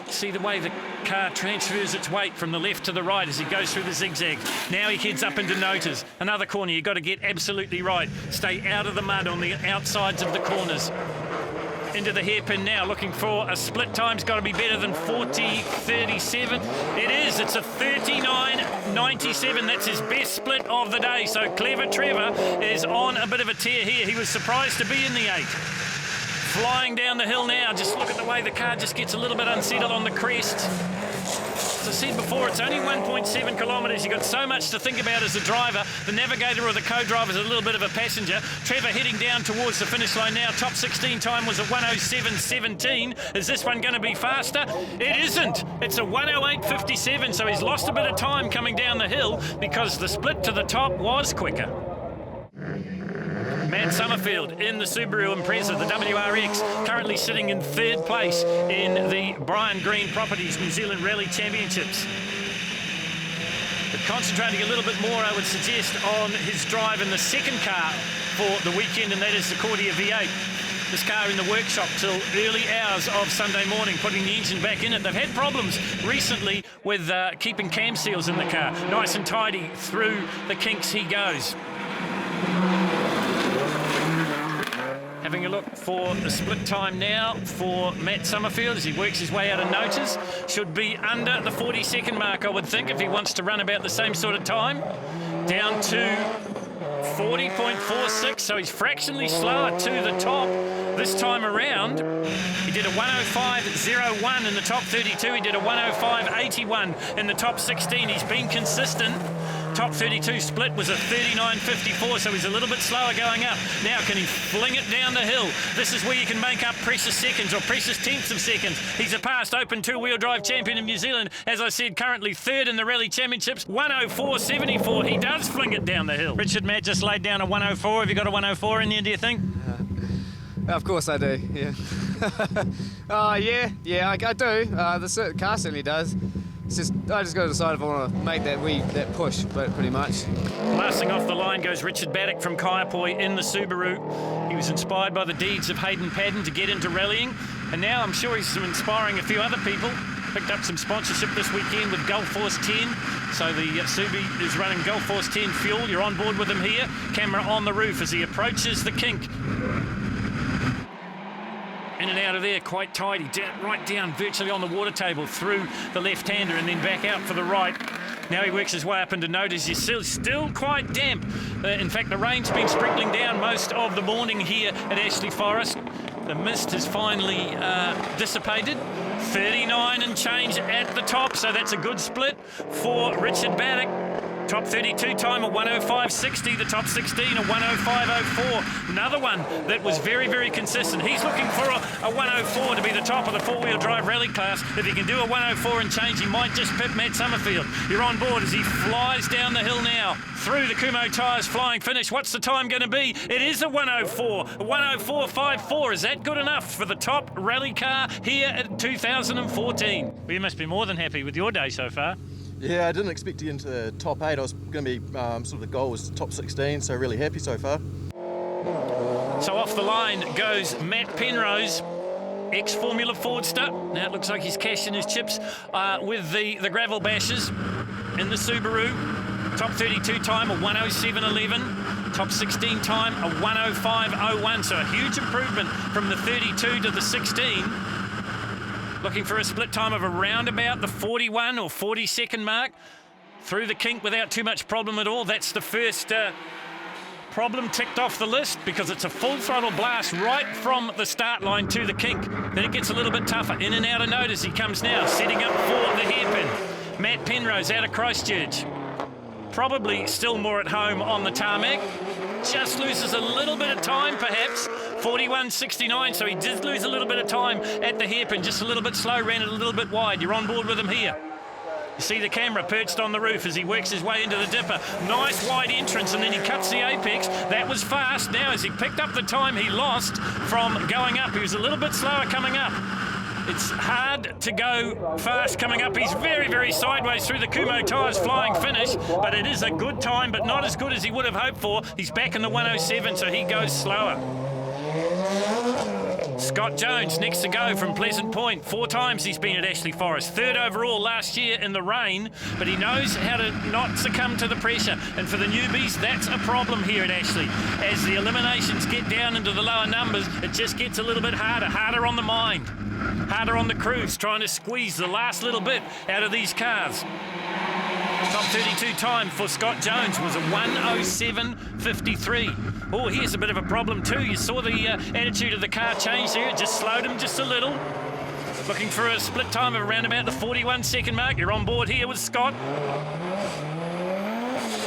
See the way the car transfers its weight from the left to the right as he goes through the zigzags. Now he heads up into Notas. Another corner you've got to get absolutely right. Stay out of the mud on the outsides of the corners. Into the hairpin now, looking for a split time's got to be better than 40.37. It is, it's a 39.97. That's his best split of the day. So Clever Trevor is on a bit of a tear here. He was surprised to be in the 8. flying down the hill now. Just look at the way the car just gets a little bit unsettled on the crest. As I said before, it's only 1.7 kilometres. You've got so much to think about as a driver. The navigator or the co-driver is a little bit of a passenger. Trevor heading down towards the finish line now. Top 16 time was a 1:07.17. Is this one going to be faster? It isn't. It's a 1:08.57, so he's lost a bit of time coming down the hill because the split to the top was quicker. Matt Summerfield in the Subaru Impreza, the WRX, currently sitting in third place in the Brian Green Properties New Zealand Rally Championships. But concentrating a little bit more, I would suggest, on his drive in the second car for the weekend, and that is the Cordia V8. This car in the workshop till early hours of Sunday morning, putting the engine back in it. They've had problems recently with keeping cam seals in the car. Nice and tidy through the kinks he goes. Having a look for the split time now for Matt Summerfield as he works his way out of notice. Should be under the 40-second mark, I would think, if he wants to run about the same sort of time. Down to 40.46, so he's fractionally slower to the top this time around. He did a 1:05.01 in the top 32. He did a 1:05.81 in the top 16. He's been consistent. Top 32 split was a 39.54, so he's a little bit slower going up. Now, can he fling it down the hill? This is where you can make up precious seconds or precious tenths of seconds. He's a past open two-wheel drive champion of New Zealand. As I said, currently third in the Rally Championships, 1:04.74. He does fling it down the hill. Richard, Matt just laid down a 1:04. Have you got a 1:04 in there, do you think? Of course I do, yeah. I do. The car certainly does. It's just, I just got to decide if I want to make that push, but pretty much. Blasting off the line goes Richard Baddock from Kaiapoi in the Subaru. He was inspired by the deeds of Hayden Padden to get into rallying, and now I'm sure he's inspiring a few other people. Picked up some sponsorship this weekend with Gulf Force 10, so the Subi is running Gulf Force 10 fuel. You're on board with him here. Camera on the roof as he approaches the kink. In and out of there, quite tidy, right down virtually on the water table, through the left-hander and then back out for the right. Now he works his way up into notice. He's still quite damp. In fact, the rain's been sprinkling down most of the morning here at Ashley Forest. The mist has finally dissipated. 39 and change at the top, so that's a good split for Richard Baddock. Top 32 time, a 1:05.60. The top 16, a 1:05.04. Another one that was very, very consistent. He's looking for a 1:04 to be the top of the four-wheel drive rally class. If he can do a 1:04 and change, he might just pip Matt Summerfield. You're on board as he flies down the hill now. Through the Kumho Tyres flying finish. What's the time going to be? It is a 1:04. A 1:04.54. Is that good enough for the top rally car here at 2014? Well, you must be more than happy with your day so far. Yeah, I didn't expect to get into the top 8. I was going to be, sort of the goal was top 16, so really happy so far. So off the line goes Matt Penrose, ex-Formula Fordster. Now it looks like he's cashing his chips with the gravel bashers in the Subaru. Top 32 time, a 1:07.11. Top 16 time, a 1:05.01. So a huge improvement from the 32 to the 16. Looking for a split time of around about the 41 or 40-second mark. Through the kink without too much problem at all. That's the first problem ticked off the list because it's a full throttle blast right from the start line to the kink. Then it gets a little bit tougher. In and out of notice he comes now, setting up for the hairpin. Matt Penrose out of Christchurch. Probably still more at home on the tarmac. Just loses a little bit of time perhaps. 41.69, so he did lose a little bit of time at the hairpin. Just a little bit slow, ran it a little bit wide. You're on board with him here. You see the camera perched on the roof as he works his way into the dipper. Nice wide entrance, and then he cuts the apex. That was fast. Now as he picked up the time he lost from going up, he was a little bit slower coming up. It's hard to go fast coming up. He's very, very sideways through the Kumho Tyres flying finish, but it is a good time, but not as good as he would have hoped for. He's back in the 1:07, so he goes slower. Scott Jones next to go from Pleasant Point. 4 times he's been at Ashley Forest. 3rd overall last year in the rain, but he knows how to not succumb to the pressure. And for the newbies, that's a problem here at Ashley. As the eliminations get down into the lower numbers, it just gets a little bit harder on the mind. Harder on the crews, trying to squeeze the last little bit out of these cars. Top 32 time for Scott Jones was a 1:07.53. Oh, here's a bit of a problem too. You saw the attitude of the car change there. It just slowed him just a little. Looking for a split time of around about the 41-second mark. You're on board here with Scott.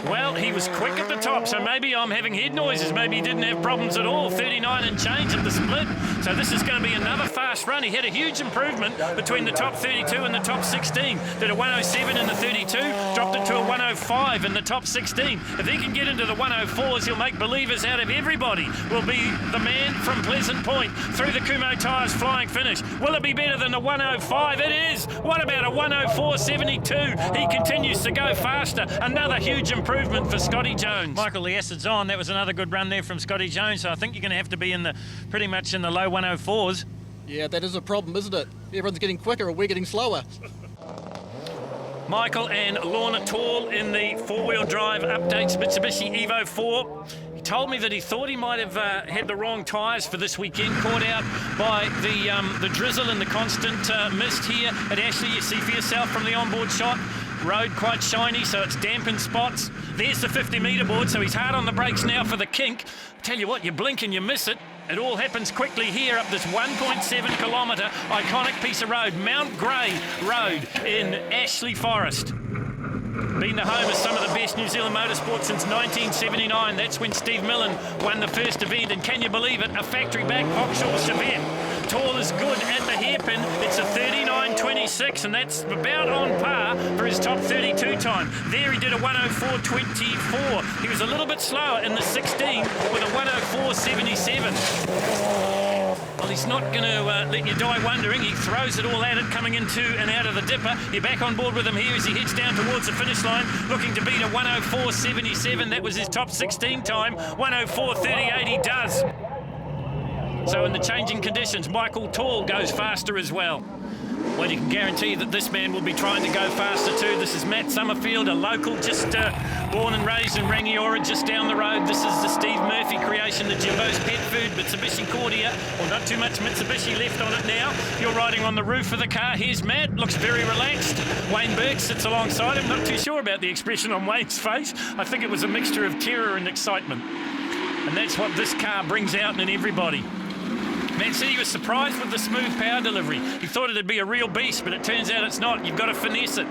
Well, he was quick at the top, so maybe I'm having head noises. Maybe he didn't have problems at all. 39 and change at the split. So this is going to be another fast run. He had a huge improvement between the top 32 and the top 16. Did a 1:07 in the 32, dropped it to a 1:05 in the top 16. If he can get into the 1:04s, he'll make believers out of everybody. Will be the man from Pleasant Point through the Kumho Tyres flying finish. Will it be better than the 1:05? It is. What about a 1:04.72? He continues to go faster. Another huge improvement for Scotty Jones. Michael, the acid's on. That was another good run there from Scotty Jones. So I think you're going to have to be in the pretty much in the low 1:04s. Yeah, that is a problem, isn't it? Everyone's getting quicker and we're getting slower. Michael and Lorna Tall in the four-wheel drive updates Mitsubishi Evo 4. He told me that he thought he might have had the wrong tyres for this weekend, caught out by the drizzle and the constant mist here at Ashley. You see for yourself from the onboard shot. Road quite shiny, so it's dampened spots. There's the 50-metre board, so he's hard on the brakes now for the kink. Tell you what, you blink and you miss it. It all happens quickly here up this 1.7 kilometre iconic piece of road, Mount Grey Road in Ashley Forest. Been the home of some of the best New Zealand motorsport since 1979. That's when Steve Millen won the first event, and can you believe it, a factory-back Vauxhall Chevette. Tall is good at the hairpin. It's a 39.26, and that's about on par for his top 32 time. There he did a 1:04.24. He was a little bit slower in the 16 with a 1:04.77. Well, he's not going to let you die wondering. He throws it all at it coming into and out of the dipper. You're back on board with him here as he heads down towards the finish line, looking to beat a 1:04.77. That was his top 16 time. 1:04.38 he does. So in the changing conditions, Michael Tall goes faster as well. Well, you can guarantee that this man will be trying to go faster too. This is Matt Summerfield, a local, just born and raised in Rangiora, just down the road. This is the Steve Murphy creation, the Jimbo's Pet Food Mitsubishi Cordia. Well, not too much Mitsubishi left on it now. You're riding on the roof of the car. Here's Matt, looks very relaxed. Wayne Burke sits alongside him. Not too sure about the expression on Wayne's face. I think it was a mixture of terror and excitement. And that's what this car brings out in everybody. Matt said he was surprised with the smooth power delivery. He thought it'd be a real beast, but it turns out it's not. You've got to finesse it.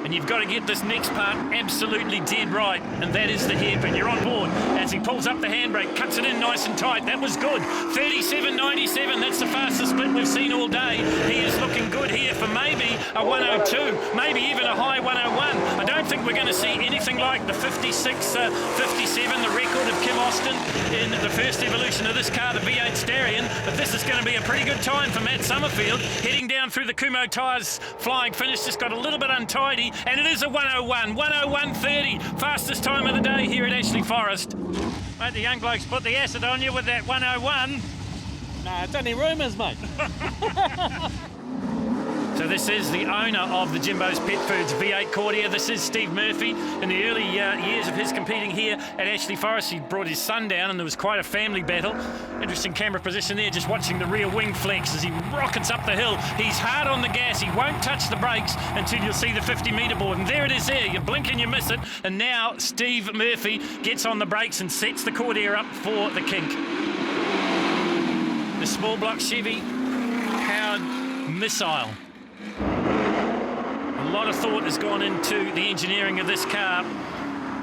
And you've got to get this next part absolutely dead right, and that is the hairpin. You're on board as he pulls up the handbrake, cuts it in nice and tight. That was good. 37.97, that's the fastest split we've seen all day. He is looking good here for maybe a 1:02, maybe even a high 1:01. I don't think we're going to see anything like the 56.57, the record of Kim Austin in the first evolution of this car, the V8 Starion, but this is going to be a pretty good time for Matt Summerfield, heading down through the Kumho Tyres flying finish. Just got a little bit untidy, and it is a 1:01, 1:01.30, fastest time of the day here at Ashley Forest. Mate, the young blokes put the acid on you with that 1:01. Nah, it's only rumours, mate. So this is the owner of the Jimbo's Pet Foods V8 Cordia. This is Steve Murphy. In the early years of his competing here at Ashley Forest, he brought his son down and there was quite a family battle. Interesting camera position there, just watching the rear wing flex as he rockets up the hill. He's hard on the gas. He won't touch the brakes until you'll see the 50-metre board. And there it is there. You blink and you miss it. And now Steve Murphy gets on the brakes and sets the Cordia up for the kink. The small block Chevy powered missile. A lot of thought has gone into the engineering of this car,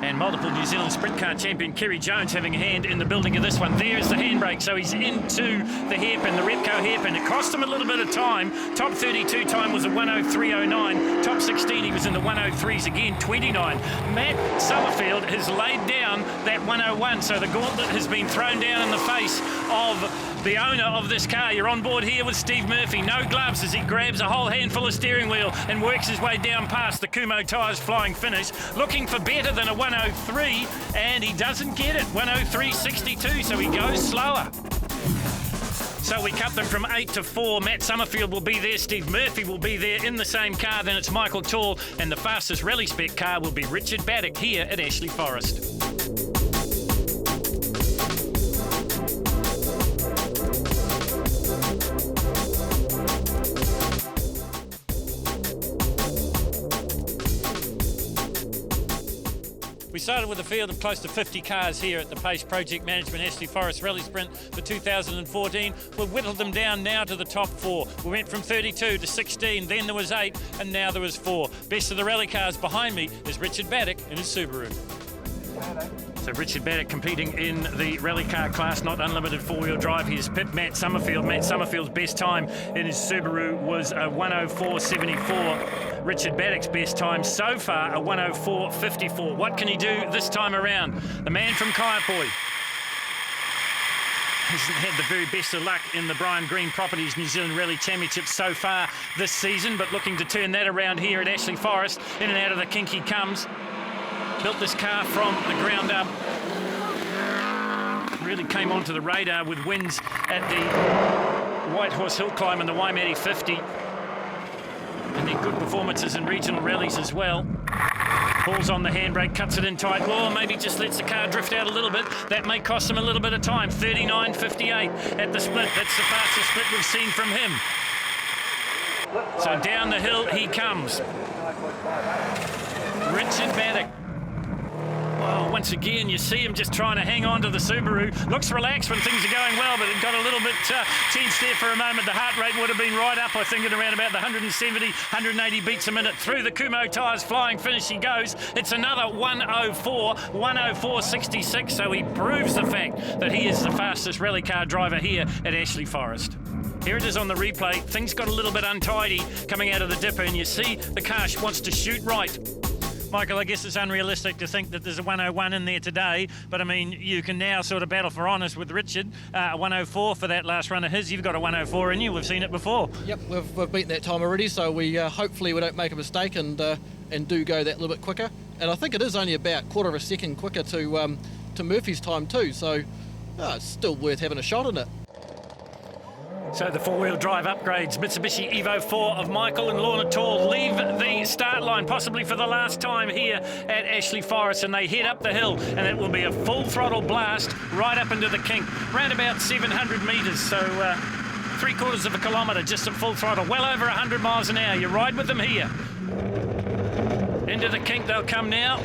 and multiple New Zealand sprint car champion Kerry Jones having a hand in the building of this one. There is the handbrake, so he's into the hairpin, the Repco hairpin. It cost him a little bit of time. Top 32 time was a 1:03.09. Top 16 he was in the 1:03s again, 29. Matt Summerfield has laid down that 1:01, so the gauntlet has been thrown down in the face of the owner of this car. You're on board here with Steve Murphy. No gloves as he grabs a whole handful of steering wheel and works his way down past the Kumho Tyres flying finish, looking for better than a 1:03, and he doesn't get it. 1:03.62, so he goes slower. So we cut them from 8 to 4. Matt Summerfield will be there. Steve Murphy will be there in the same car. Then it's Michael Tall, and the fastest rally spec car will be Richard Baddock here at Ashley Forest. We started with a field of close to 50 cars here at the Pace Project Management Ashley Forest Rally Sprint for 2014. We've whittled them down now to the top 4. We went from 32 to 16, then there was 8, and now there was 4. Best of the rally cars behind me is Richard Baddock in his Subaru. So Richard Baddock competing in the rally car class, not unlimited four-wheel drive. He's pipped Matt Summerfield. Matt Summerfield's best time in his Subaru was a 1:04.74. Richard Baddock's best time so far, a 1:04.54. What can he do this time around? The man from Kaiapoi hasn't had the very best of luck in the Brian Green Properties New Zealand Rally Championship so far this season, but looking to turn that around here at Ashley Forest. In and out of the kink he comes. Built this car from the ground up. Really came onto the radar with wins at the White Horse Hill Climb and the Waimate 50. And then good performances in regional rallies as well. Pulls on the handbrake, cuts it in tight. Oh, maybe just lets the car drift out a little bit. That may cost him a little bit of time. 39.58 at the split. That's the fastest split we've seen from him. So down the hill he comes. Richard Baddock. Well, once again, you see him just trying to hang on to the Subaru. Looks relaxed when things are going well, but it got a little bit tense there for a moment. The heart rate would have been right up, I think, at around about the 170, 180 beats a minute. Through the Kumho tyres, flying finish he goes. It's another 1:04, 1:04.66, so he proves the fact that he is the fastest rally car driver here at Ashley Forest. Here it is on the replay. Things got a little bit untidy coming out of the dipper, and you see the car wants to shoot right. Michael, I guess it's unrealistic to think that there's a 1:01 in there today, but I mean, you can now sort of battle for honours with Richard. 1:04 for that last run of his. You've got a 1:04 in you. We've seen it before. Yep, we've beaten that time already, so we hopefully we don't make a mistake and do go that little bit quicker. And I think it is only about quarter of a second quicker to Murphy's time too, so it's still worth having a shot in it. So the four-wheel drive upgrades, Mitsubishi Evo 4 of Michael and Lorna Tall leave the start line possibly for the last time here at Ashley Forest, and they head up the hill, and it will be a full throttle blast right up into the kink, round about 700 metres, so 3/4 of a kilometre just at full throttle, well over 100 miles an hour. You ride with them here. Into the kink they'll come now.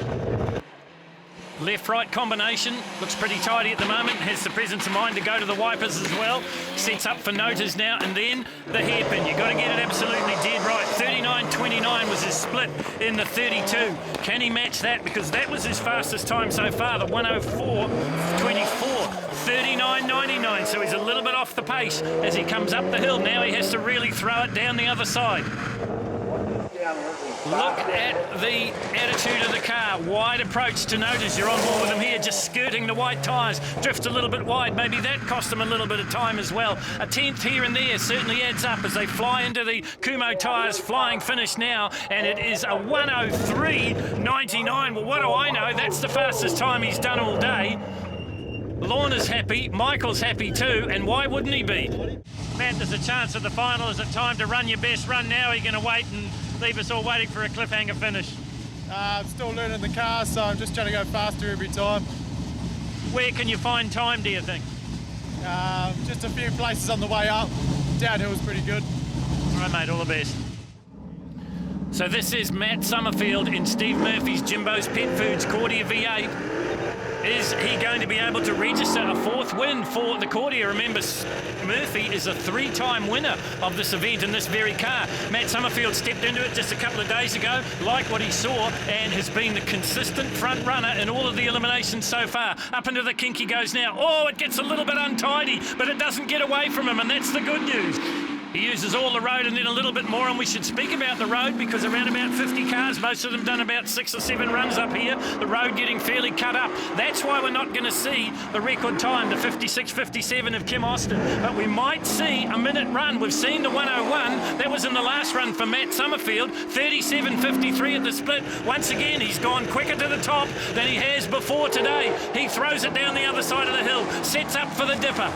Left-right combination, looks pretty tidy at the moment, has the presence of mind to go to the wipers as well. Sets up for noters now, and then the hairpin. You've got to get it absolutely dead right. 39.29 was his split in the 32. Can he match that? Because that was his fastest time so far, the 1:04.24. 39.99, so he's a little bit off the pace as he comes up the hill. Now he has to really throw it down the other side. Look at the attitude of the car. Wide approach to Notice. You're on board with him here, just skirting the white tyres. Drift a little bit wide. Maybe that cost him a little bit of time as well. A tenth here and there certainly adds up as they fly into the Kumho tyres. Flying finish now, and it is a 1:03.99. Well, what do I know? That's the fastest time he's done all day. Lorna's happy, Michael's happy too, and why wouldn't he be? Matt, there's a chance at the final. Is it time to run your best run now? Are you going to wait and leave us all waiting for a cliffhanger finish? I'm still learning the car, so I'm just trying to go faster every time. Where can you find time, do you think? Just a few places on the way up. Downhill's pretty good. All right, mate, all the best. So this is Matt Summerfield in Steve Murphy's Jimbo's Pet Foods Cordia V8. Is he going to be able to register a fourth win for the Cordia? Remember, Murphy is a three-time winner of this event in this very car. Matt Summerfield stepped into it just a couple of days ago, liked what he saw, and has been the consistent front runner in all of the eliminations so far. Up into the kink he goes now. Oh, it gets a little bit untidy, but it doesn't get away from him, and that's the good news. He uses all the road and then a little bit more, and we should speak about the road because around about 50 cars, most of them done about 6 or 7 runs up here, the road getting fairly cut up. That's why we're not going to see the record time, the 56.57 of Kim Austin, but we might see a minute run. We've seen the 1:01, that was in the last run for Matt Summerfield, 37.53 at the split. Once again, he's gone quicker to the top than he has before today. He throws it down the other side of the hill, sets up for the dipper.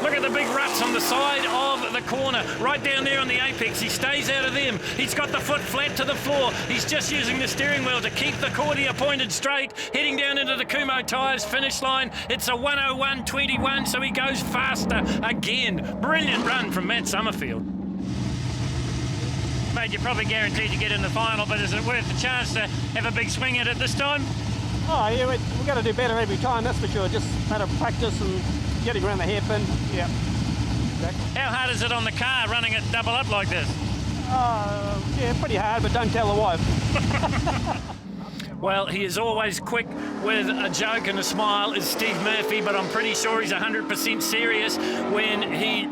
Look at the big ruts on the side of the corner, right down there on the apex. He stays out of them. He's got the foot flat to the floor. He's just using the steering wheel to keep the Cordia pointed straight, heading down into the Kumho tyres finish line. It's a 1:01.21, so he goes faster again. Brilliant run from Matt Summerfield. Mate, you're probably guaranteed to get in the final, but is it worth the chance to have a big swing at it this time? Oh yeah, we've got to do better every time, that's for sure. Just a matter of practice and getting around the hairpin. Yeah. Exactly. How hard is it on the car running it double up like this? Yeah, pretty hard, but don't tell the wife. Well, he is always quick with a joke and a smile, is Steve Murphy, but I'm pretty sure he's 100% serious when he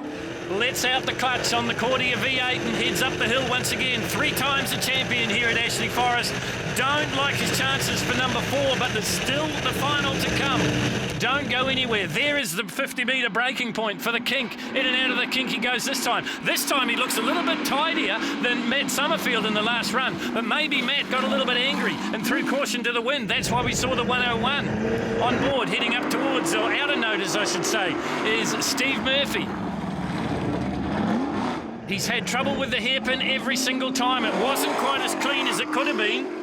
lets out the clutch on the Cordia V8 and heads up the hill once again. 3 times a champion here at Ashley Forest. Don't like his chances for number 4, but there's still the final to come. Don't go anywhere. There is the 50-metre breaking point for the kink. In and out of the kink he goes this time. This time he looks a little bit tidier than Matt Summerfield in the last run, but maybe Matt got a little bit angry and threw caution to the wind. That's why we saw the 101 on board, heading up towards, or outer notice I should say, is Steve Murphy. He's had trouble with the hairpin every single time. It wasn't quite as clean as it could have been.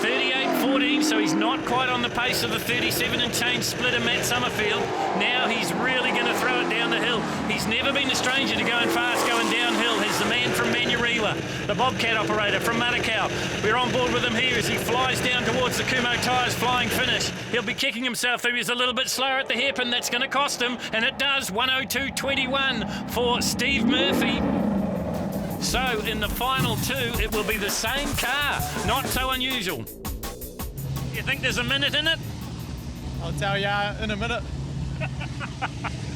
38.14, so he's not quite on the pace of the 37 and change splitter Matt Summerfield. Now he's really going to throw it down the hill. He's never been a stranger to going fast, going downhill. He's the man from Manurewa, the Bobcat operator from Manukau. We're on board with him here as he flies down towards the Kumo Tyres flying finish. He'll be kicking himself if he's a little bit slower at the hairpin. That's going to cost him, and it does. 102.21 for Steve Murphy. So in the final 2, it will be the same car. Not so unusual. You think there's a minute in it? I'll tell you in a minute.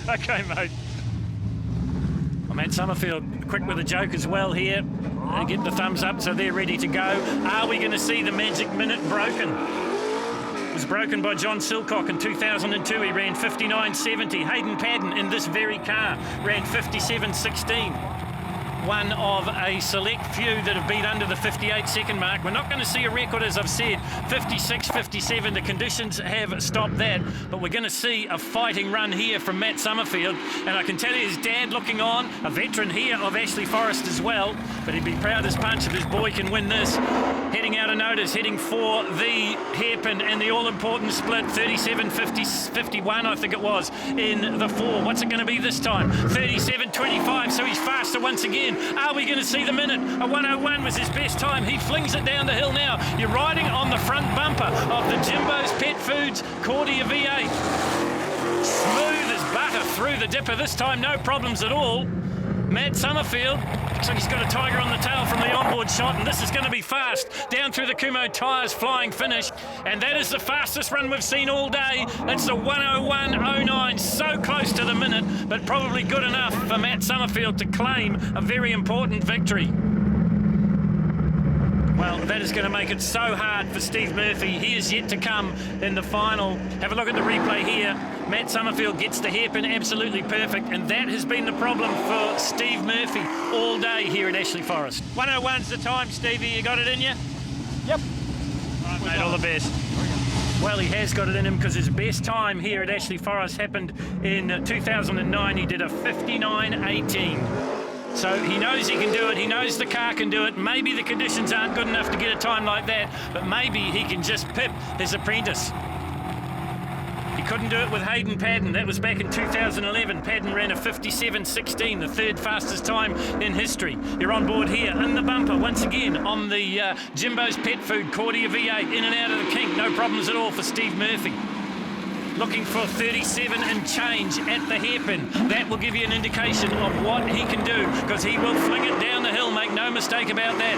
Okay, mate. Well, Matt Summerfield quick with a joke as well here. They get the thumbs up, so they're ready to go. Are we going to see the magic minute broken? It was broken by John Silcock in 2002. He ran 59.70. Hayden Padden in this very car ran 57.16. One of a select few that have been under the 58-second mark. We're not going to see a record, as I've said, 56.57. The conditions have stopped that, but we're going to see a fighting run here from Matt Summerfield. And I can tell you his dad looking on, a veteran here of Ashley Forest as well, but he'd be proud as punch if his boy can win this. Heading out of notice, heading for the hairpin and the all-important split, 37.51, I think it was, in the 4. What's it going to be this time? 37.25, so he's faster once again. Are we going to see the minute? A 101 was his best time. He flings it down the hill now. You're riding on the front bumper of the Jimbo's Pet Foods Cordia V8. Smooth as butter through the dipper this time, no problems at all. Matt Summerfield, looks like he's got a tiger on the tail from the onboard shot, and this is going to be fast. Down through the Kumo Tyres flying finish, and that is the fastest run we've seen all day. It's a 101.09, so close to the minute, but probably good enough for Matt Summerfield to claim a very important victory. Well, that is going to make it so hard for Steve Murphy. He is yet to come in the final. Have a look at the replay here. Matt Summerfield gets the hairpin absolutely perfect, and that has been the problem for Steve Murphy all day here at Ashley Forest. 101's the time, Stevie. You got it in you? Yep. All right, mate, all the best. Well, he has got it in him because his best time here at Ashley Forest happened in 2009. He did a 59.18. So he knows he can do it, he knows the car can do it. Maybe the conditions aren't good enough to get a time like that, but maybe he can just pip his apprentice. He couldn't do it with Hayden Padden. That was back in 2011. Padden ran a 57.16, the 3rd fastest time in history. You're on board here in the bumper once again on the Jimbo's Pet Food Cordia V8, in and out of the kink. No problems at all for Steve Murphy. Looking for 37 and change at the hairpin. That will give you an indication of what he can do, because he will fling it down the hill, make no mistake about that.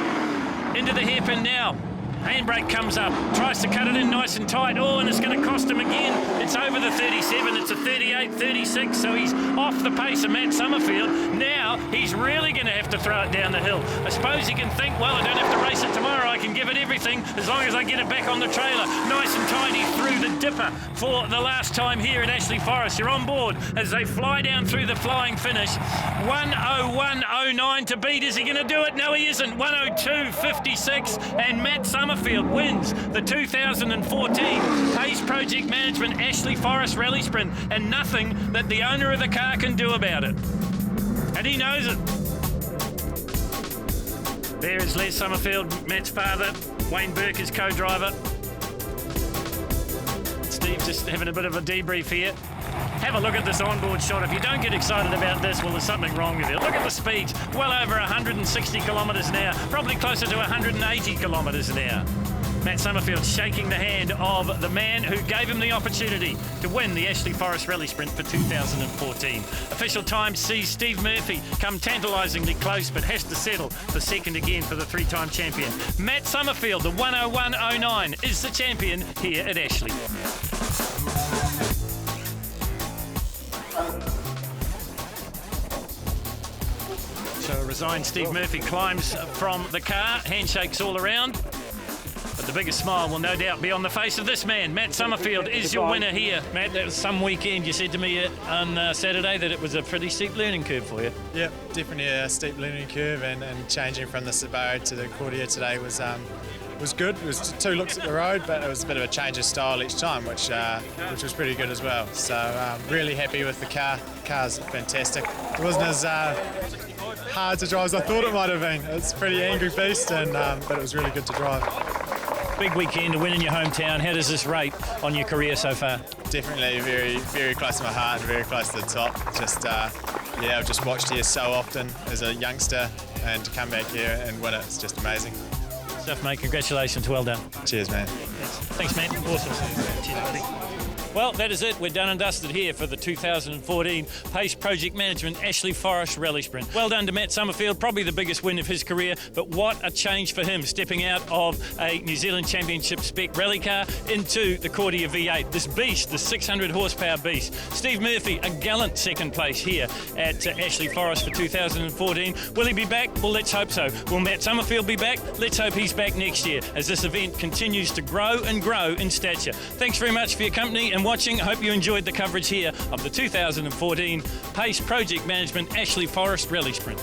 Into the hairpin now. Handbrake comes up, tries to cut it in nice and tight. Oh, and it's going to cost him again. It's over the 37, it's a 38.36, so he's off the pace of Matt Summerfield. Now, he's really going to have to throw it down the hill. I suppose he can think, well, I don't have to race it tomorrow, I can give it everything as long as I get it back on the trailer. Nice and tidy through the dipper for the last time here at Ashley Forest. You're on board as they fly down through the flying finish. 101.09 to beat. Is he going to do it? No, he isn't. 102.56, and Matt Summerfield wins the 2014 Pace Project Management Ashley Forest Rally Sprint, and nothing that the owner of the car can do about it. And he knows it. There is Les Summerfield, Matt's father. Wayne Burke is co-driver. Steve just having a bit of a debrief here. Have a look at this onboard shot. If you don't get excited about this, well, there's something wrong with you. Look at the speeds, well over 160 kilometres an hour, probably closer to 180 kilometres an hour. Matt Summerfield shaking the hand of the man who gave him the opportunity to win the Ashley Forest Rally Sprint for 2014. Official time sees Steve Murphy come tantalisingly close but has to settle for second again for the three-time champion. Matt Summerfield, the 101.09, is the champion here at Ashley. So a resigned Steve Murphy climbs from the car, handshakes all around. But the biggest smile will no doubt be on the face of this man. Matt Summerfield is your winner here. Matt, that was some weekend. You said to me on Saturday that it was a pretty steep learning curve for you. Yep, definitely a steep learning curve, and changing from the Subaru to the Cordia today was good. It was 2 looks at the road, but it was a bit of a change of style each time, which was pretty good as well. So really happy with the car. The car's fantastic. It wasn't as hard to drive as I thought it might have been. It's a pretty angry beast, but it was really good to drive. Big weekend to win in your hometown. How does this rate on your career so far? Definitely very, very close to my heart and very close to the top. Just, I've just watched here so often as a youngster, and to come back here and win it, it's just amazing. Stuff, mate. Congratulations. Well done. Cheers, man. Thanks, man. Awesome. Cheers, buddy. Well, that is it. We're done and dusted here for the 2014 Pace Project Management Ashley Forest Rally Sprint. Well done to Matt Summerfield, probably the biggest win of his career, but what a change for him, stepping out of a New Zealand Championship spec rally car into the Cordia V8. This beast, the 600 horsepower beast. Steve Murphy, a gallant second place here at Ashley Forest for 2014. Will he be back? Well, let's hope so. Will Matt Summerfield be back? Let's hope he's back next year as this event continues to grow and grow in stature. Thanks very much for your company and watching. I hope you enjoyed the coverage here of the 2014 Pace Project Management Ashley Forest Rally Sprint.